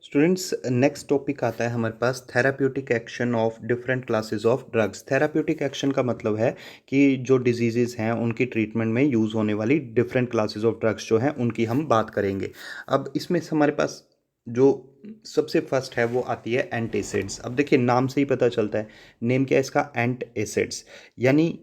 Students, next topic आता है हमारे पास therapeutic action of different classes of drugs. Therapeutic action का मतलब है कि जो डिजीज़ेज़ हैं उनकी ट्रीटमेंट में यूज़ होने वाली डिफरेंट क्लासेस ऑफ ड्रग्स जो हैं उनकी हम बात करेंगे। अब इसमें से हमारे पास जो सबसे फर्स्ट है वो आती है एंटासिड्स। अब देखिए नाम से ही पता चलता है, नेम क्या है इसका, एंटासिड्स। यानी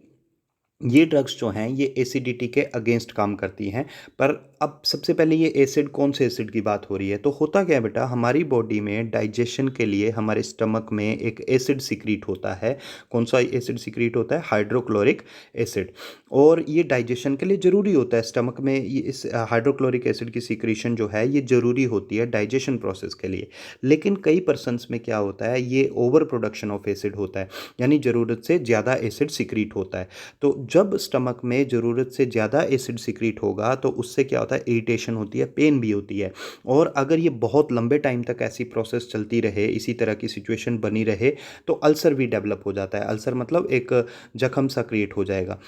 ये ड्रग्स जो हैं ये एसिडिटी के अगेंस्ट काम करती हैं। पर अब सबसे पहले ये एसिड कौन से एसिड की बात हो रही है, तो होता क्या है बेटा, हमारी बॉडी में डाइजेशन के लिए हमारे स्टमक में एक एसिड सिक्रीट होता है। कौन सा एसिड सिक्रीट होता है? Hydrochloric acid. और ये डाइजेशन के लिए ज़रूरी होता है। स्टमक में ये इस हाइड्रोक्लोरिक एसिड की सिक्रीशन जो है ये ज़रूरी होती है डाइजेशन प्रोसेस के लिए। लेकिन कई पर्सनस में क्या होता है, ये ओवर प्रोडक्शन ऑफ एसिड होता है, यानी ज़रूरत से ज़्यादा एसिड सिक्रीट होता है। तो जब स्टमक में ज़रूरत से ज़्यादा एसिड सिक्रीट होगा तो उससे क्या होता है, इरिटेशन होती है, पेन भी होती है। और अगर ये बहुत लंबे टाइम तक ऐसी प्रोसेस चलती रहे, इसी तरह की सिचुएशन बनी रहे, तो अल्सर भी डेवलप हो जाता है। अल्सर मतलब एक जख्म सा क्रिएट हो जाएगा।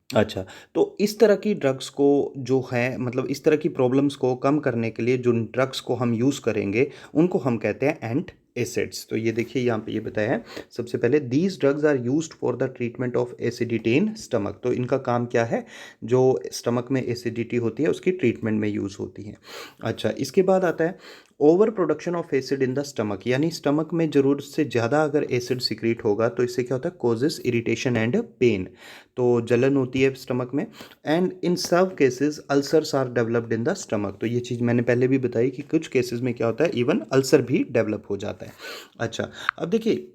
अच्छा, तो इस तरह की ड्रग्स को जो है, मतलब इस तरह की प्रॉब्लम्स को कम करने के लिए जो ड्रग्स को हम यूज़ करेंगे उनको हम कहते हैं एंट एसिड्स। तो ये देखिए यहाँ पे ये बताया है सबसे पहले, these drugs are used for the treatment of acidity in stomach. तो इनका काम क्या है, जो स्टमक में एसिडिटी होती है उसकी ट्रीटमेंट में यूज़ होती है। अच्छा, इसके बाद आता है over production of acid in the stomach. यानी स्टमक में ज़रूरत से ज़्यादा अगर एसिड सिक्रीट होगा तो इससे क्या होता है, कोजेस इरिटेशन एंड पेन। तो जलन होती है स्टमक में। And in some cases ulcers are developed in the stomach. तो ये चीज़ मैंने पहले भी बताई कि कुछ केसेस में क्या होता है, इवन अल्सर भी डेवलप हो जाता है। अच्छा, अब देखिए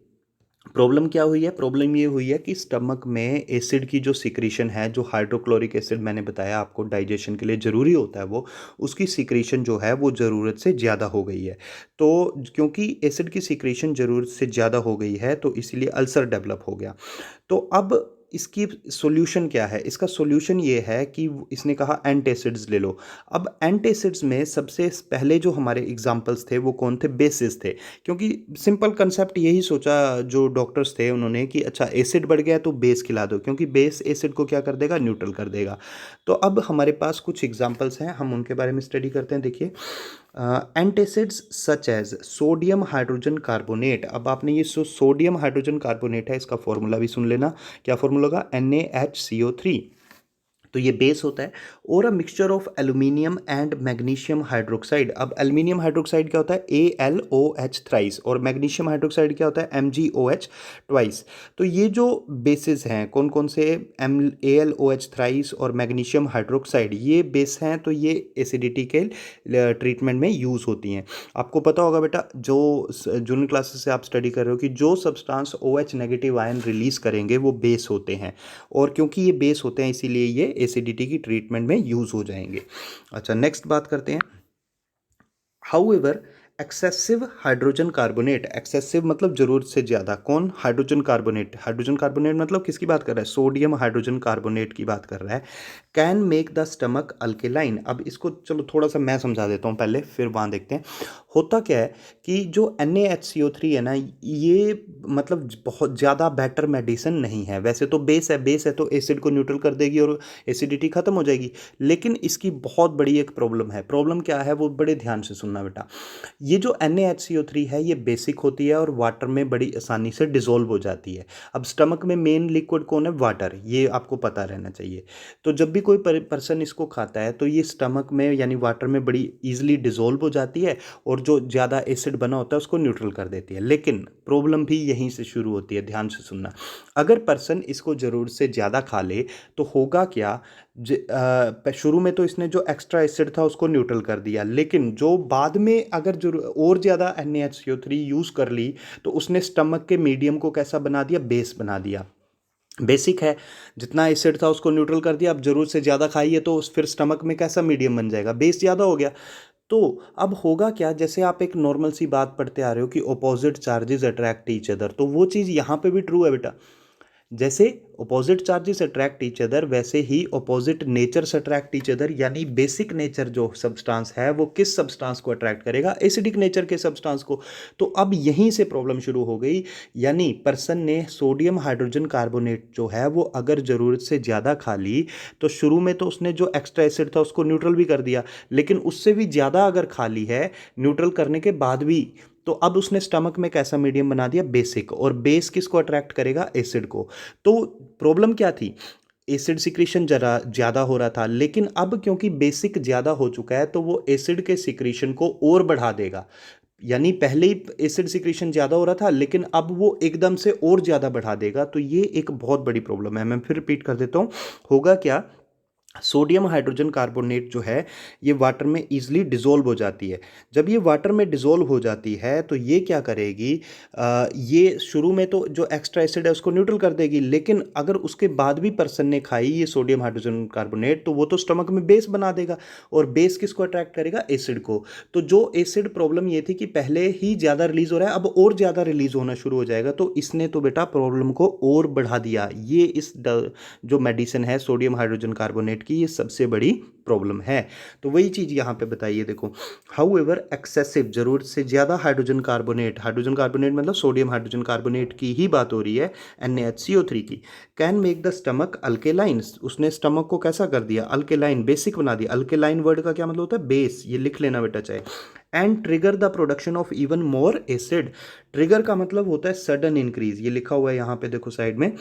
प्रॉब्लम क्या हुई है, प्रॉब्लम ये हुई है कि स्टमक में एसिड की जो सिक्रीशन है, जो हाइड्रोक्लोरिक एसिड मैंने बताया आपको डाइजेशन के लिए ज़रूरी होता है, वो उसकी सिक्रीशन जो है वो ज़रूरत से ज़्यादा हो गई है। तो क्योंकि एसिड की सिक्रीशन ज़रूरत से ज़्यादा हो गई है तो इसलिए अल्सर डेवलप हो गया। तो अब इसकी सॉल्यूशन क्या है? इसका सॉल्यूशन ये है कि इसने कहा एंटासिड्स ले लो। अब एंटासिड्स में सबसे पहले जो हमारे एग्जांपल्स थे वो कौन थे? बेसिस थे। क्योंकि सिंपल कंसेप्ट यही सोचा जो डॉक्टर्स थे उन्होंने कि अच्छा एसिड बढ़ गया तो बेस खिला दो, क्योंकि बेस एसिड को क्या कर देगा, न्यूट्रल कर देगा। तो अब हमारे पास कुछ एग्जांपल्स हैं, हम उनके बारे में स्टडी करते हैं। देखिए antacids such as sodium hydrogen carbonate. अब आपने ये सोडियम हाइड्रोजन कार्बोनेट है, इसका फॉर्मूला भी सुन लेना। क्या फॉर्मूला होगा? NaHCO3। तो ये बेस होता है। और a mixture of aluminium and magnesium hydroxide. अब एल्यूमिनियम हाइड्रोक्साइड क्या होता है? AlOH thrice. और मैग्नीशियम हाइड्रोक्साइड क्या होता है? MgOH twice. तो ये जो बेसिस हैं कौन कौन से, AlOH थ्राइस और मैग्नीशियम हाइड्रोक्साइड, ये बेस हैं। तो ये एसिडिटी के ट्रीटमेंट में यूज़ होती हैं। आपको पता होगा बेटा, जो जूनियर क्लासेस से आप स्टडी कर रहे हो, कि जो substance OH negative ion release करेंगे वो बेस होते हैं। और क्योंकि ये बेस होते हैं इसीलिए ये एसिडिटी की ट्रीटमेंट में यूज़ हो जाएंगे। अच्छा, नेक्स्ट बात करते हैं। However excessive hydrogen carbonate, excessive मतलब जरूरत से ज़्यादा, कौन? Hydrogen carbonate. हाइड्रोजन कार्बोनेट मतलब किसकी बात कर रहा है? सोडियम हाइड्रोजन कार्बोनेट की बात कर रहा है। Can make the stomach alkaline. अब इसको चलो थोड़ा सा मैं समझा देता हूँ पहले, फिर वहाँ देखते हैं। होता क्या है कि जो NaHCO3 है ना, ये मतलब बहुत ज़्यादा बेटर मेडिसिन नहीं है। वैसे तो बेस है, बेस है तो एसिड को न्यूट्रल कर देगी और एसिडिटी ख़त्म हो जाएगी। लेकिन इसकी बहुत बड़ी एक प्रॉब्लम है। प्रॉब्लम क्या है वो बड़े ध्यान से सुनना बेटा। ये जो NaHCO3 है ये बेसिक होती है और वाटर में बड़ी आसानी से डिज़ोल्व हो जाती है। अब स्टमक में मेन लिक्विड कौन है? वाटर। ये आपको पता रहना चाहिए। तो जब भी कोई पर्सन इसको खाता है तो ये स्टमक में यानी वाटर में बड़ी ईजिली डिज़ोल्व हो जाती है और जो ज़्यादा एसिड बना होता है उसको न्यूट्रल कर देती है। लेकिन प्रॉब्लम भी यहीं से शुरू होती है, ध्यान से सुनना। अगर पर्सन इसको ज़रूरत से ज़्यादा खा ले तो होगा क्या, शुरू में तो इसने जो एक्स्ट्रा एसिड था उसको न्यूट्रल कर दिया, लेकिन जो बाद में अगर जो और ज़्यादा NaHCO3 यूज़ कर ली तो उसने स्टमक के मीडियम को कैसा बना दिया? बेस बना दिया। बेसिक है, जितना एसिड था उसको न्यूट्रल कर दिया। अब जरूरत से ज़्यादा खाइए तो फिर स्टमक में कैसा मीडियम बन जाएगा? बेस ज़्यादा हो गया। तो अब होगा क्या, जैसे आप एक नॉर्मल सी बात पढ़ते आ रहे हो कि opposite charges attract each other, तो वो चीज़ यहाँ पे भी ट्रू है बेटा। जैसे opposite charges attract each other, वैसे ही opposite natures attract each other, यानी बेसिक नेचर जो सब्सटेंस है वो किस सब्सटेंस को अट्रैक्ट करेगा, एसिडिक नेचर के सब्सटेंस को। तो अब यहीं से प्रॉब्लम शुरू हो गई, यानी पर्सन ने सोडियम हाइड्रोजन कार्बोनेट जो है वो अगर ज़रूरत से ज़्यादा खा ली, तो शुरू में तो उसने जो एक्स्ट्रा एसिड था उसको न्यूट्रल भी कर दिया, लेकिन उससे भी ज़्यादा अगर खा ली है न्यूट्रल करने के बाद भी, तो अब उसने स्टमक में कैसा मीडियम बना दिया, बेसिक, और बेस किसको अट्रैक्ट करेगा, एसिड को। तो प्रॉब्लम क्या थी, एसिड सिक्रीशन जरा ज़्यादा हो रहा था, लेकिन अब क्योंकि बेसिक ज़्यादा हो चुका है तो वो एसिड के सिक्रीशन को और बढ़ा देगा। यानी पहले ही एसिड सिक्रीशन ज़्यादा हो रहा था, लेकिन अब वो एकदम से और ज़्यादा बढ़ा देगा, तो ये एक बहुत बड़ी प्रॉब्लम है। मैं फिर रिपीट कर देता हूँ, होगा क्या, सोडियम हाइड्रोजन कार्बोनेट जो है ये वाटर में ईजिली डिज़ोल्व हो जाती है। जब ये वाटर में डिज़ोल्व हो जाती है तो ये क्या करेगी, ये शुरू में तो जो एक्स्ट्रा एसिड है उसको न्यूट्रल कर देगी, लेकिन अगर उसके बाद भी पर्सन ने खाई ये सोडियम हाइड्रोजन कार्बोनेट, तो वो तो स्टमक में बेस बना देगा, और बेस किसको अट्रैक्ट करेगा, एसिड को। तो जो एसिड प्रॉब्लम ये थी कि पहले ही ज़्यादा रिलीज हो रहा है, अब और ज़्यादा रिलीज होना शुरू हो जाएगा, तो इसने तो बेटा प्रॉब्लम को और बढ़ा दिया। ये इस जो मेडिसिन है सोडियम हाइड्रोजन कार्बोनेट की, ये सबसे बड़ी प्रॉब्लम है। तो वही चीज़ यहाँ पे बताइए, देखो, हाउ एवर एक्सेसिव, जरूरत से ज़्यादा हाइड्रोजन कार्बोनेट मतलब सोडियम हाइड्रोजन कार्बोनेट की ही बात हो रही है, NaHCO3 की, can make the stomach alkaline, उसने स्टमक को कैसा कर दिया, अल्केलाइन, बेसिक बना दिया। अल्केलाइन वर्ड का क्या मतलब होता है, बेस, ये लिख लेना बेटा चाहे। And trigger the production of even more acid, trigger का मतलब होता है सडन इंक्रीज, ये लिखा हुआ है यहाँ पे देखो साइड में।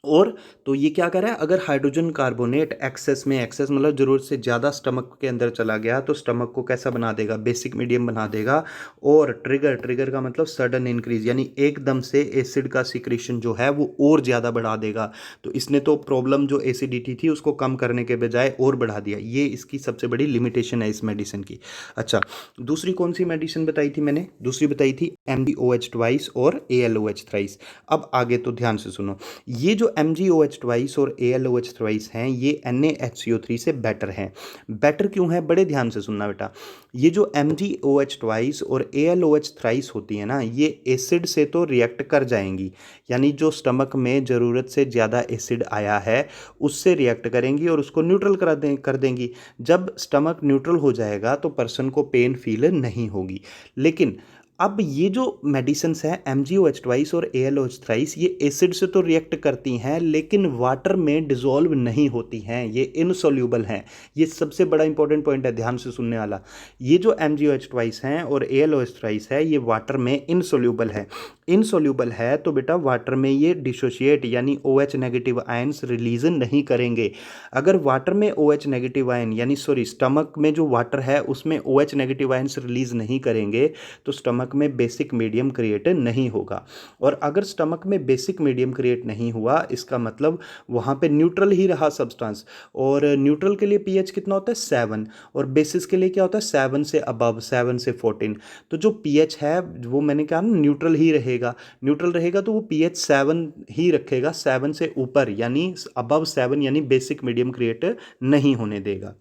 और तो ये क्या कर रहा है, अगर हाइड्रोजन कार्बोनेट एक्सेस में, एक्सेस मतलब जरूरत से ज़्यादा स्टमक के अंदर चला गया, तो स्टमक को कैसा बना देगा, बेसिक मीडियम बना देगा। और ट्रिगर का मतलब सडन इंक्रीज, यानी एकदम से एसिड का सिक्रीशन जो है वो और ज़्यादा बढ़ा देगा। तो इसने तो प्रॉब्लम जो एसिडिटी थी उसको कम करने के बजाय और बढ़ा दिया, ये इसकी सबसे बड़ी लिमिटेशन है इस मेडिसिन की। अच्छा, दूसरी कौन सी मेडिसिन बताई थी मैंने, दूसरी बताई थी MgOH ट्वाइस और AlOH थ्राइस। अब आगे तो ध्यान से सुनो, ये जो MgOH ट्वाइस और AlOH थ्राइस हैं ये NaHCO3 से बेटर हैं। बेटर क्यों है, बड़े ध्यान से सुनना बेटा। ये जो MgOH ट्वाइस और AlOH थ्राइस होती है ना, ये एसिड से तो रिएक्ट कर जाएंगी, यानी जो स्टमक में ज़रूरत से ज़्यादा एसिड आया है उससे रिएक्ट करेंगी और उसको न्यूट्रल कर देंगी। जब स्टमक न्यूट्रल हो जाएगा तो पर्सन को पेन फील नहीं होगी। लेकिन अब ये जो मेडिसिन्स हैं MgOH ट्वाइस और AlOH थ्राइस, ये एसिड से तो रिएक्ट करती हैं लेकिन वाटर में डिसॉल्व नहीं होती हैं, ये इनसोल्यूबल हैं। ये सबसे बड़ा इंपॉर्टेंट पॉइंट है, ध्यान से सुनने वाला। ये जो MgOH ट्वाइस हैं और AlOH थ्राइस है ये वाटर में इनसोल्यूबल है। इनसोल्यूबल है तो बेटा वाटर में ये डिसोशिएट यानी OH नेगेटिव आयंस रिलीज नहीं करेंगे। अगर वाटर में OH नेगेटिव आयन यानी स्टमक में जो वाटर है उसमें OH नेगेटिव आयंस रिलीज नहीं करेंगे, तो स्टमक में बेसिक मीडियम क्रिएट नहीं होगा। और अगर स्टमक में बेसिक मीडियम क्रिएट नहीं हुआ, इसका मतलब वहाँ पे न्यूट्रल ही रहा सब्सटेंस। और न्यूट्रल के लिए pH कितना होता है, 7, और बेसिस के लिए क्या होता है, 7 से अबव, 7 से 14। तो जो pH है वो मैंने कहा ना न्यूट्रल ही रहेगा, न्यूट्रल रहेगा तो वो pH 7 ही रखेगा, 7 से ऊपर यानी अबव 7 यानी बेसिक मीडियम क्रिएट नहीं होने देगा।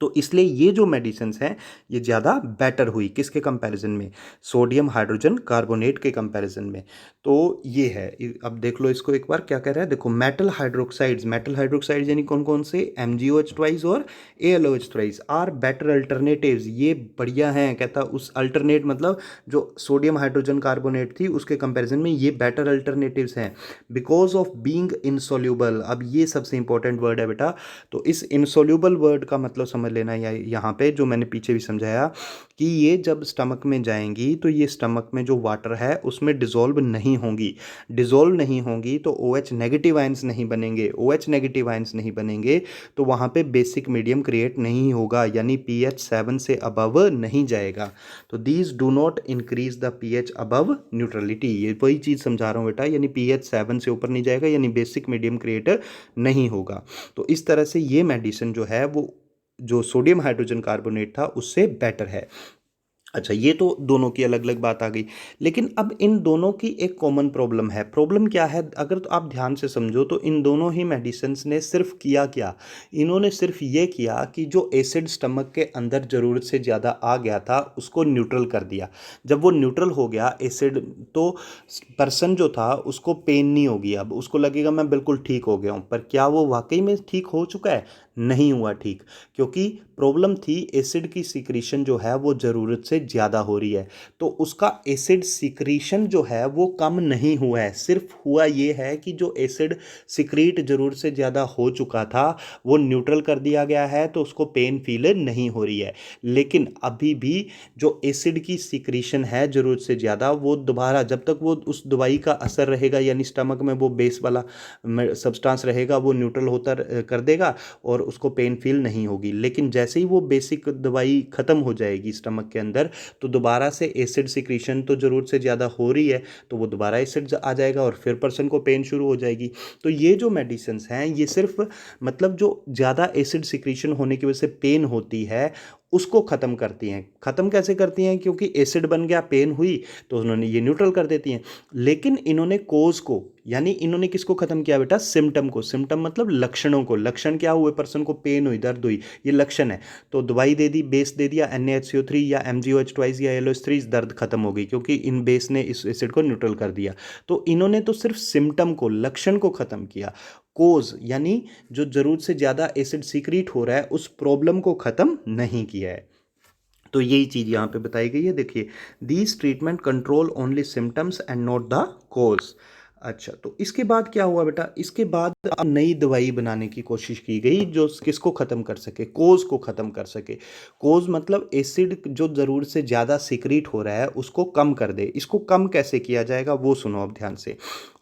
तो इसलिए ये जो मेडिसिन्स हैं ये ज़्यादा बेटर हुई किसके कंपैरिजन में, सोडियम हाइड्रोजन कार्बोनेट के कंपैरिजन में। तो ये है, अब देख लो इसको एक बार क्या कह रहा है, देखो मेटल हाइड्रोक्साइड्स यानी कौन कौन से, MgOH ट्वाइस और AlOH twice are better alternatives, ये बढ़िया हैं। कहता उस अल्टरनेट मतलब जो सोडियम हाइड्रोजन कार्बोनेट थी उसके कंपैरिजन में ये बेटर अल्टरनेटिव्स हैं, बिकॉज ऑफ बीइंग इनसोल्यूबल। अब ये सबसे इंपॉर्टेंट वर्ड है बेटा, तो इस इनसोल्यूबल वर्ड का मतलब समझ लेना यहाँ पे, जो मैंने पीछे भी समझाया कि ये जब स्टमक में जाएंगी तो ये स्टमक में जो वाटर है उसमें डिसॉल्व नहीं होंगी तो OH नेगेटिव आयंस नहीं बनेंगे, OH नेगेटिव आयंस नहीं बनेंगे तो वहाँ पे बेसिक मीडियम क्रिएट नहीं होगा, यानी pH 7 से अबव नहीं जाएगा। तो these do not increase the pH above neutrality, ये वही चीज़ समझा रहा हूँ बेटा, यानी pH 7 से ऊपर नहीं जाएगा यानी बेसिक मीडियम क्रिएट नहीं होगा। तो इस तरह से ये मेडिसिन जो है वो जो सोडियम हाइड्रोजन कार्बोनेट था उससे बेटर है। अच्छा, ये तो दोनों की अलग अलग बात आ गई। लेकिन अब इन दोनों की एक कॉमन प्रॉब्लम है। प्रॉब्लम क्या है, अगर तो आप ध्यान से समझो तो इन दोनों ही मेडिसिन्स ने सिर्फ किया क्या, इन्होंने सिर्फ ये किया कि जो एसिड स्टमक के अंदर ज़रूरत से ज़्यादा आ गया था उसको न्यूट्रल कर दिया। जब वो न्यूट्रल हो गया एसिड, तो पर्सन जो था उसको पेन नहीं होगी, अब उसको लगेगा मैं बिल्कुल ठीक हो गया हूँ। पर क्या वो वाकई में ठीक हो चुका है? नहीं हुआ ठीक, क्योंकि प्रॉब्लम थी एसिड की सिक्रीशन जो है वो ज़रूरत से ज़्यादा हो रही है। तो उसका एसिड सिक्रीशन जो है वो कम नहीं हुआ है, सिर्फ हुआ ये है कि जो एसिड सिक्रीट ज़रूरत से ज़्यादा हो चुका था वो न्यूट्रल कर दिया गया है, तो उसको पेन फील नहीं हो रही है। लेकिन अभी भी जो एसिड की सिक्रीशन है ज़रूरत से ज़्यादा, वो दोबारा जब तक वो उस दवाई का असर रहेगा, यानी स्टमक में वो बेस वाला सब्सटेंस रहेगा वो न्यूट्रल होता कर देगा और उसको पेन फील नहीं होगी। लेकिन जैसे ही वो बेसिक दवाई ख़त्म हो जाएगी स्टमक के अंदर, तो दोबारा से एसिड सिक्रीशन तो ज़रूरत से ज़्यादा हो रही है, तो वो दोबारा एसिड आ जाएगा और फिर पर्सन को पेन शुरू हो जाएगी। तो ये जो मेडिसिन्स हैं ये सिर्फ मतलब जो ज़्यादा एसिड सिक्रीशन होने की वजह से पेन होती है उसको ख़त्म करती हैं। ख़त्म कैसे करती हैं? क्योंकि एसिड बन गया, पेन हुई, तो उन्होंने ये न्यूट्रल कर देती हैं। लेकिन इन्होंने कोज को, यानी इन्होंने किसको ख़त्म किया बेटा? सिम्टम को। सिम्टम मतलब लक्षणों को। लक्षण क्या हुए? पर्सन को पेन हुई, दर्द हुई, ये लक्षण है। तो दवाई दे दी, बेस दे दिया NaHCO3 या MgOH ट्वाइस या LOH3, दर्द खत्म हो गई क्योंकि इन बेस ने इस एसिड को न्यूट्रल कर दिया। तो इन्होंने तो सिर्फ सिम्टम को, लक्षण को ख़त्म किया। कोज यानी जो ज़रूरत से ज़्यादा एसिड सीक्रेट हो रहा है उस प्रॉब्लम को ख़त्म नहीं किया है। तो यही चीज़ यहाँ पे बताई गई है। देखिए, these treatment control only symptoms and not the cause. अच्छा, तो इसके बाद क्या हुआ बेटा? इसके बाद अब नई दवाई बनाने की कोशिश की गई जो किसको ख़त्म कर सके? कोज को ख़त्म कर सके। कोज मतलब एसिड जो ज़रूरत से ज़्यादा सिक्रीट हो रहा है उसको कम कर दे। इसको कम कैसे किया जाएगा वो सुनो अब ध्यान से।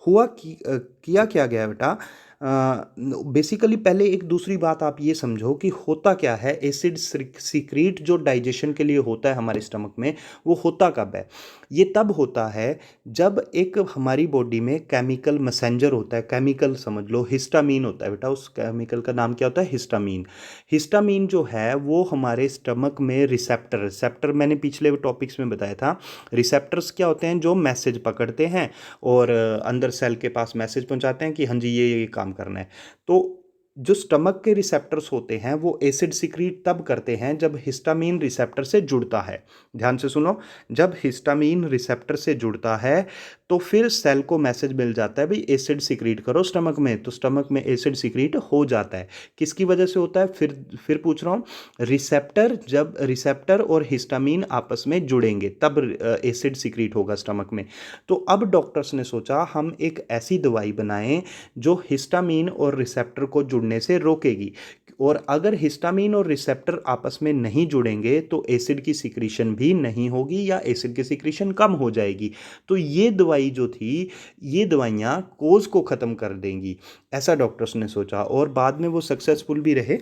किया क्या गया बेटा? बेसिकली पहले एक दूसरी बात आप ये समझो कि होता क्या है, एसिड सीक्रेट जो डाइजेशन के लिए होता है हमारे स्टमक में, वो होता कब है? ये तब होता है जब एक हमारी बॉडी में केमिकल मैसेंजर होता है। केमिकल समझ लो, हिस्टामीन होता है बेटा। उस केमिकल का नाम क्या होता है? हिस्टामीन। हिस्टामीन जो है वो हमारे स्टमक में रिसेप्टर रिसेप्टर मैंने पिछले टॉपिक्स में बताया था। रिसेप्टर्स क्या होते हैं? जो मैसेज पकड़ते हैं और अंदर सेल के पास मैसेज पहुंचाते हैं कि हाँ जी ये काम करना है। तो जो स्टमक के रिसेप्टर्स होते हैं वो एसिड सिक्रीट तब करते हैं जब हिस्टामीन रिसेप्टर से जुड़ता है। ध्यान से सुनो, जब हिस्टामीन रिसेप्टर से जुड़ता है तो फिर सेल को मैसेज मिल जाता है भाई एसिड सिक्रीट करो स्टमक में, तो स्टमक में एसिड सिक्रीट हो जाता है। किसकी वजह से होता है? फिर पूछ रहा हूँ, रिसेप्टर, जब रिसेप्टर और हिस्टामीन आपस में जुड़ेंगे तब एसिड सिक्रीट होगा स्टमक में। तो अब डॉक्टर्स ने सोचा हम एक ऐसी दवाई बनाएं जो हिस्टामीन और रिसेप्टर को जुड़ने से रोकेगी, और अगर हिस्टामीन और रिसेप्टर आपस में नहीं जुड़ेंगे तो एसिड की सिक्रीशन भी नहीं होगी या एसिड की सिक्रीशन कम हो जाएगी। तो ये दवाई जो थी, ये दवाइयाँ कोज को ख़त्म कर देंगी, ऐसा डॉक्टर्स ने सोचा और बाद में वो सक्सेसफुल भी रहे।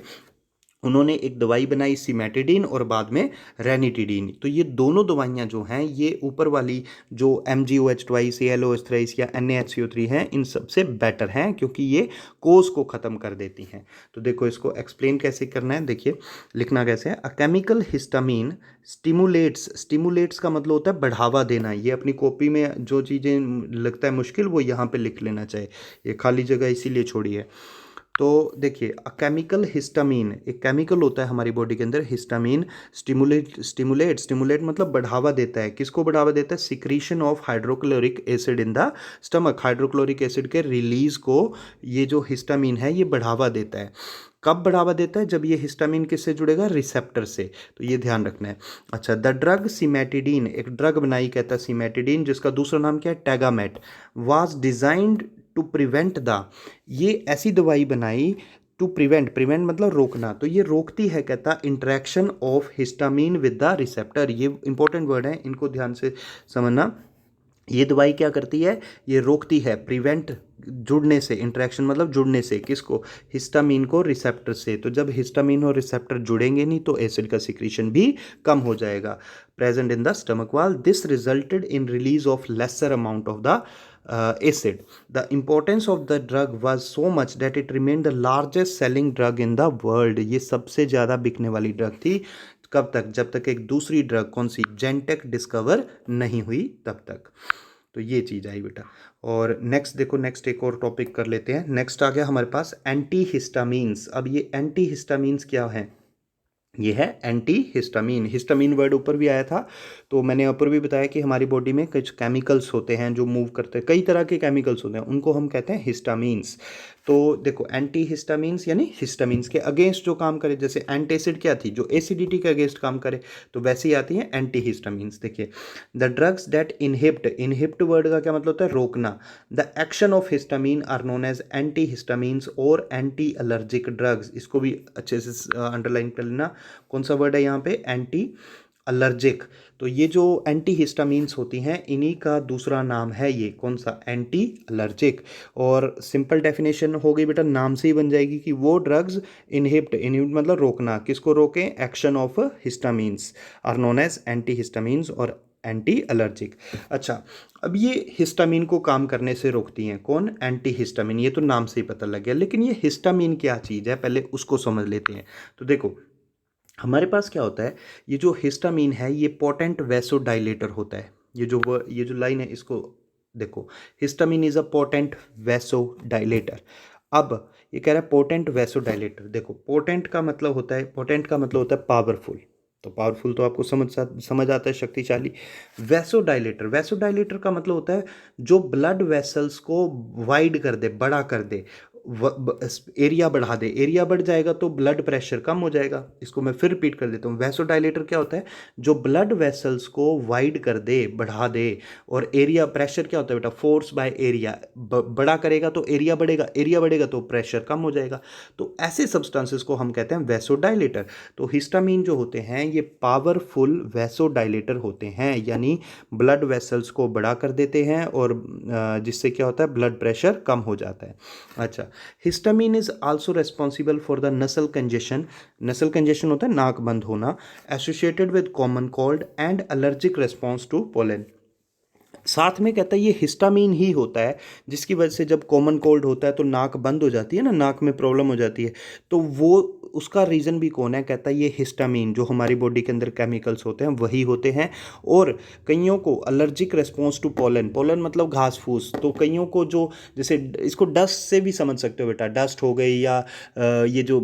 उन्होंने एक दवाई बनाई सिमेटिडीन और बाद में रेनिटिडीन। तो ये दोनों दवाइयाँ जो हैं ये ऊपर वाली जो MgOH ट्वाइस, LOH थ्राइस या NaHCO3 हैं इन सबसे बेटर हैं क्योंकि ये कोज को ख़त्म कर देती हैं। तो देखो इसको एक्सप्लेन कैसे करना है, देखिए लिखना कैसे है। A chemical histamine stimulates, stimulates का मतलब होता है बढ़ावा देना। ये अपनी कॉपी में जो चीज़ें लगता है मुश्किल वो यहाँ पे लिख लेना चाहिए, ये खाली जगह इसीलिए छोड़ी है। तो देखिए, केमिकल हिस्टामीन एक केमिकल होता है हमारी बॉडी के अंदर, हिस्टामीन स्टिमुलेट मतलब बढ़ावा देता है। किसको बढ़ावा देता है? Secretion of hydrochloric acid in the stomach. Hydrochloric acid के रिलीज को ये जो हिस्टामीन है ये बढ़ावा देता है। कब बढ़ावा देता है? जब ये हिस्टामीन किससे जुड़ेगा? रिसेप्टर से। तो ये ध्यान रखना है। अच्छा, द ड्रग सिमेटिडीन, एक ड्रग बनाई कहता है सिमेटिडीन, जिसका दूसरा नाम क्या है? Tagamet, was designed to prevent the, ये ऐसी दवाई बनाई टू प्रिवेंट मतलब रोकना, तो ये रोकती है कहता interaction of histamine with the receptor. ये इंपॉर्टेंट वर्ड है, इनको ध्यान से समझना। ये दवाई क्या करती है? ये रोकती है, प्रिवेंट जुड़ने से, इंटरेक्शन मतलब जुड़ने से, किसको? हिस्टामीन को रिसेप्टर से। तो जब हिस्टामीन और रिसेप्टर जुड़ेंगे नहीं तो एसिड का सिक्रीशन भी कम हो जाएगा प्रेजेंट इन द स्टमक वाल। This resulted in release of lesser amount of the acid. The importance of the drug was so much that it remained the largest selling drug in the world. ये सबसे ज़्यादा बिकने वाली drug थी। कब तक? जब तक एक दूसरी ड्रग कौन सी जेंटेक डिस्कवर नहीं हुई तब तक। तो ये चीज़ आई बेटा। और नेक्स्ट देखो, नेक्स्ट एक और टॉपिक कर लेते हैं। नेक्स्ट आ गया हमारे पास एंटी हिस्टामीन्स। अब ये एंटी हिस्टामीन्स क्या है? ये है एंटी हिस्टामीन। हिस्टामीन वर्ड ऊपर भी आया था, तो मैंने ऊपर भी बताया कि हमारी बॉडी में कुछ केमिकल्स होते हैं जो मूव करते हैं, कई तरह के केमिकल्स होते हैं, उनको हम कहते हैं हिस्टामीन्स। तो देखो एंटी हिस्टामीन्स यानी हिस्टामीन्स के अगेंस्ट जो काम करे, जैसे एंटासिड क्या थी, जो एसिडिटी के अगेंस्ट काम करे, तो वैसे ही आती हैं एंटी हिस्टामीन्स। देखिए, the drugs that inhibit, inhibit word का क्या मतलब होता है? रोकना। The action of histamine are known as anti histamines और एंटी एलर्जिक ड्रग्स। इसको भी अच्छे से अंडरलाइन कर लेना। कौन सा वर्ड है यहाँ पे? Anti allergic. तो ये जो एंटी हिस्टामीन्स होती हैं, इन्हीं का दूसरा नाम है ये कौन सा? Anti allergic. और सिंपल डेफिनेशन हो गई बेटा, नाम से ही बन जाएगी कि वो ड्रग्स इनहिबिट, इनहिबिट मतलब रोकना, किसको रोकें? Action of histamines are known as anti histamines और एंटी अलर्जिक। अच्छा, अब ये हिस्टामीन को काम करने से रोकती हैं कौन? Anti histamine. ये तो नाम से ही पता लग गया, लेकिन ये हिस्टामीन क्या चीज़ है पहले उसको समझ लेते हैं। तो देखो, हमारे पास क्या होता है, ये जो हिस्टामीन है ये पोटेंट वैसोडाइलेटर होता है। ये जो लाइन है इसको देखो, histamine is a potent vasodilator. अब ये कह रहा है पोटेंट वैसोडाइलेटर। देखो, पोटेंट का मतलब होता है, पोटेंट का मतलब होता है पावरफुल। तो पावरफुल तो आपको समझ आता है, शक्तिशाली। वैसोडाइलेटर, वैसोडाइलेटर का मतलब होता है जो ब्लड वेसल्स को वाइड कर दे, बड़ा कर दे, एरिया बढ़ा दे। एरिया बढ़ जाएगा तो ब्लड प्रेशर कम हो जाएगा। इसको मैं फिर रिपीट कर देता हूँ, वैसोडाइलेटर क्या होता है? जो ब्लड वेसल्स को वाइड कर दे, बढ़ा दे। और एरिया, प्रेशर क्या होता है बेटा? Force by area. बड़ा करेगा तो एरिया बढ़ेगा, एरिया बढ़ेगा तो प्रेशर कम हो जाएगा। तो ऐसे सब्सटेंसेस को हम कहते हैं वैसोडाइलेटर। तो हिस्टामीन जो होते हैं ये पावरफुल वैसोडाइलेटर होते हैं, यानी ब्लड वेसल्स को बड़ा कर देते हैं और जिससे क्या होता है? ब्लड प्रेशर कम हो जाता है। अच्छा, histamine is also responsible for the nasal congestion. Nasal congestion होता है नाक बंद होना, associated with common cold and allergic response to pollen. साथ में कहता है ये हिस्टामीन ही होता है जिसकी वजह से जब कॉमन कोल्ड होता है तो नाक बंद हो जाती है ना, नाक में प्रॉब्लम हो जाती है, तो वो उसका रीज़न भी कौन है? कहता है ये हिस्टामीन, जो हमारी बॉडी के अंदर केमिकल्स होते हैं वही होते हैं। और कईयों को allergic response to pollen, pollen मतलब घास फूस, तो कईयों को जो, जैसे इसको डस्ट से भी समझ सकते हो बेटा, डस्ट हो गई या ये जो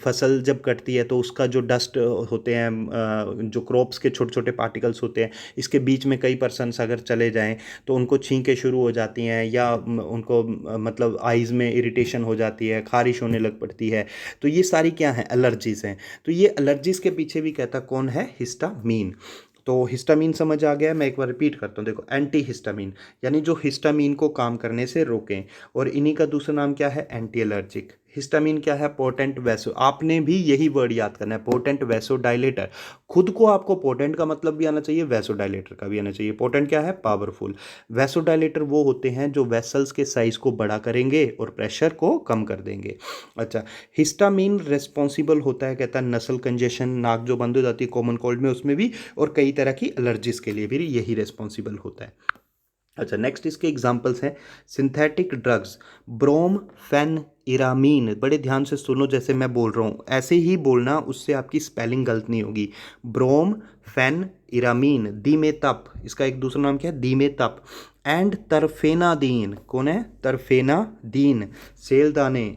फसल जब कटती है तो उसका जो डस्ट होते हैं, जो क्रॉप्स के छोटे छोटे पार्टिकल्स होते हैं, इसके बीच में कई पर्सनस अगर चले जाएं तो उनको छींकें शुरू हो जाती हैं, या उनको मतलब आइज़ में इरिटेशन हो जाती है, खारिश होने लग पड़ती है। तो ये सारी क्या हैं? एलर्जीज हैं। तो ये एलर्जीज के पीछे भी कहता कौन है? हिस्टामीन। तो हिस्टामीन समझ आ गया। मैं एक बार रिपीट करता हूँ, देखो, एंटी हिस्टामीन यानी जो हिस्टामीन को काम करने से रोकें, और इन्हीं का दूसरा नाम क्या है? Anti allergic. हिस्टामीन क्या है? पोटेंट वैसो, आपने भी यही वर्ड याद करना है, पोटेंट वैसो डायलेटर। खुद को आपको पोटेंट का मतलब भी आना चाहिए, वैसो डायलेटर का भी आना चाहिए। पोटेंट क्या है? पावरफुल। वैसो डायलेटर वो होते हैं जो वेसल्स के साइज को बड़ा करेंगे और प्रेशर को कम कर देंगे। अच्छा, हिस्टामीन रेस्पॉन्सिबल होता है, कहता है नसल कंजेशन, नाक जो बंद हो जाती है कॉमन कोल्ड में उसमें भी, और कई तरह की एलर्जीज के लिए भी यही रेस्पॉन्सिबल होता है। अच्छा, नेक्स्ट इसके एग्जांपल्स हैं सिंथेटिक ड्रग्स, ब्रोम फेन इरामीन। बड़े ध्यान से सुनो, जैसे मैं बोल रहा हूँ ऐसे ही बोलना, उससे आपकी स्पेलिंग गलत नहीं होगी। ब्रोम फेन इरामीन, दीमेतप, इसका एक दूसरा नाम क्या है? दीमेतप। एंड तरफेनादीन, कौन है? तरफेनादीन, सेलदाने।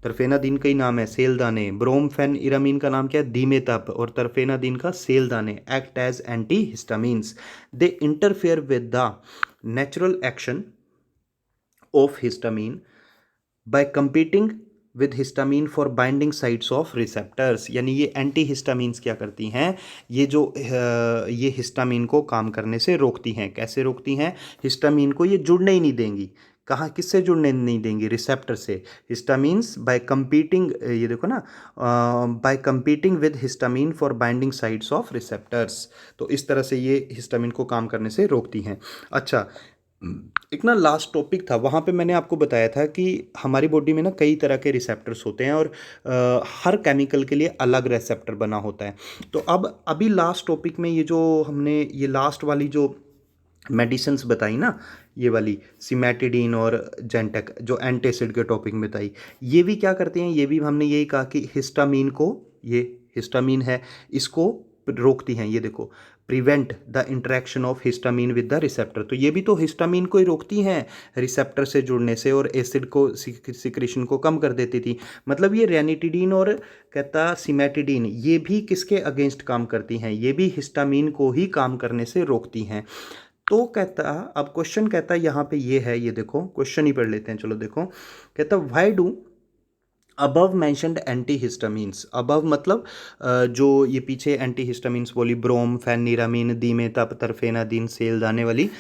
तरफेनादीन का ही नाम है सेलदाने। ब्रोमफेन इरामीन का नाम क्या है? दीमेतप। और तरफेनादीन का Seldane. Act as anti histamines. They interfere with the natural action of histamine by competing with histamine for binding sites of receptors. यानी ये एंटी हिस्टामीन्स क्या करती हैं? ये हिस्टामीन को काम करने से रोकती हैं। कैसे रोकती हैं? हिस्टामीन को ये जुड़ने ही नहीं देंगी। कहाँ, किससे जुड़ने नहीं देंगी? रिसेप्टर से। हिस्टामीन्स बाय कंपीटिंग, ये देखो ना, by competing with histamine for binding sites of receptors. तो इस तरह से ये हिस्टामीन को काम करने से रोकती हैं। अच्छा, एक ना लास्ट टॉपिक था, वहाँ पे मैंने आपको बताया था कि हमारी बॉडी में ना कई तरह के रिसेप्टर्स होते हैं, और हर केमिकल के लिए अलग रिसेप्टर बना होता है। तो अब अभी लास्ट टॉपिक में ये जो हमने ये लास्ट वाली जो मेडिसिन्स बताई ना, ये वाली सिमेटिडीन और जेंटेक जो एंटासिड के टॉपिक में बताई, ये भी क्या करते हैं? ये भी हमने यही कहा कि हिस्टामीन को, ये हिस्टामीन है, इसको रोकती हैं, ये देखो, prevent the interaction of histamine with the receptor, तो ये भी तो हिस्टामीन को ही रोकती हैं रिसेप्टर से जुड़ने से और एसिड को सिक्रीशन को कम कर देती थी। मतलब ये रेनिटिडीन और कहता सिमेटिडीन ये भी किसके अगेंस्ट काम करती हैं, ये भी हिस्टामीन को ही काम करने से रोकती हैं। तो कहता, अब क्वेश्चन कहता यहाँ पे ये है, ये देखो क्वेश्चन ही पढ़ लेते हैं, चलो देखो, कहता why do above mentioned anti histamines, above मतलब जो ये पीछे एंटी हिस्टामीन्स बोली, ब्रोम, फेनिरामीन, दीमेता, तरफेनादीन, सेल दाने वाली,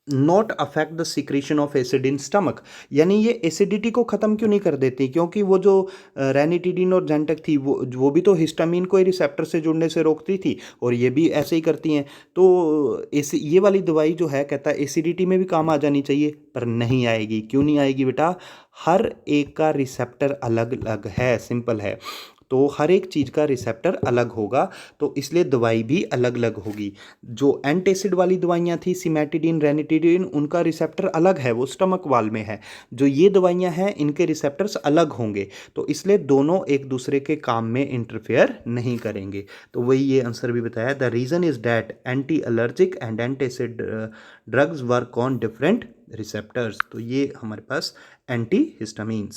not affect the secretion of acid in stomach, यानी ये एसिडिटी को ख़त्म क्यों नहीं कर देती, क्योंकि वो जो रेनिटिडीन और जेंटक थी वो भी तो हिस्टामीन को ही रिसेप्टर से जुड़ने से रोकती थी और ये भी ऐसे ही करती हैं। तो ये वाली दवाई जो है कहता है एसिडिटी में भी काम आ जानी चाहिए, पर नहीं आएगी। क्यों नहीं आएगी बेटा, हर एक का रिसेप्टर अलग अलग है, सिंपल है। तो हर एक चीज़ का रिसेप्टर अलग होगा, तो इसलिए दवाई भी अलग अलग होगी। जो एंटासिड वाली दवाइयाँ थी सिमेटिडीन, रेनिटिडीन, उनका रिसेप्टर अलग है, वो स्टमक वाल में है। जो ये दवाइयाँ हैं इनके रिसेप्टर्स अलग होंगे, तो इसलिए दोनों एक दूसरे के काम में इंटरफेयर नहीं करेंगे। तो वही ये आंसर भी बताया, the reason is that anti allergic and antacid drugs work on different receptors. तो ये हमारे पास एंटी हिस्टामीन्स।